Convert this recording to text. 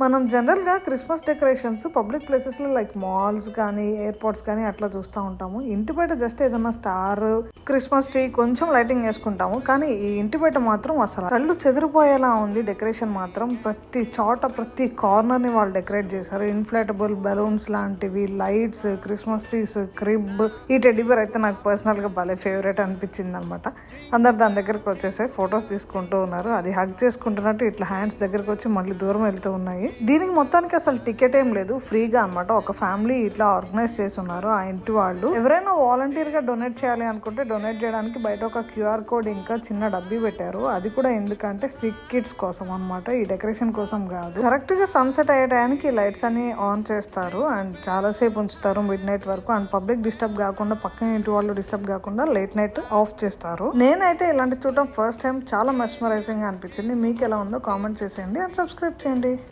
మనం జనరల్గా Christmas decorations public ప్లేసెస్లో లైక్ మాల్స్ కానీ ఎయిర్పోర్ట్స్ కానీ అట్లా చూస్తూ ఉంటాము. ఇంటి బయట జస్ట్ ఏదన్నా స్టార్, క్రిస్మస్ ట్రీ, కొంచెం లైటింగ్ వేసుకుంటాము. కానీ ఈ ఇంటి బయట మాత్రం అసలు కళ్ళు చెదిరిపోయేలా ఉంది డెకరేషన్ మాత్రం. ప్రతి చోట ప్రతి కార్నర్ని వాళ్ళు డెకరేట్ చేశారు. ఇన్ఫ్లేటబుల్ బెలూన్స్ లాంటివి, లైట్స్, క్రిస్మస్ ట్రీస్, క్రిబ్. ఈ టెడ్డీ బేర్ అయితే నాకు పర్సనల్గా భలే ఫేవరెట్ అనిపించింది అనమాట. అందరు దాని దగ్గరకు వచ్చేసి ఫొటోస్ తీసుకుంటూ ఉన్నారు. అది హగ్ చేసుకుంటున్నట్టు ఇట్లా హ్యాండ్స్ దగ్గరకు వచ్చి మళ్ళీ దూరం వెళ్తూ ఉన్నాయి. దీనికి మొత్తానికి అసలు టికెట్ ఏం లేదు, ఫ్రీగా అనమాట. ఒక ఫ్యామిలీ ఇట్లా ఆర్గనైజ్ చేసి ఉన్నారు. ఆ ఇంటి వాళ్ళు ఎవరైనా వాలంటీర్ గా డొనేట్ చేయాలి అనుకుంటే డొనేట్ చేయడానికి బయట ఒక క్యూఆర్ కోడ్ ఇంకా చిన్న డబ్బీ పెట్టారు. అది కూడా ఎందుకంటే సిక్ కిడ్స్ కోసం అనమాట, ఈ డెకరేషన్ కోసం కాదు. కరెక్ట్ గా సన్సెట్ అయ్యే టైంకి లైట్స్ అన్ని ఆన్ చేస్తారు అండ్ చాలా సేపు ఉంచుతారు, మిడ్ నైట్ వరకు. అండ్ పబ్లిక్ డిస్టర్బ్ కాకుండా, పక్కన ఇంటి వాళ్ళు డిస్టర్బ్ కాకుండా లేట్ నైట్ ఆఫ్ చేస్తారు. నేనైతే ఇలాంటి చూడటం ఫస్ట్ టైం చాలా మెస్మరైజింగ్ గా అనిపించింది. మీకు ఎలా ఉందో కామెంట్ చేసేయండి అండ్ సబ్స్క్రైబ్ చేయండి.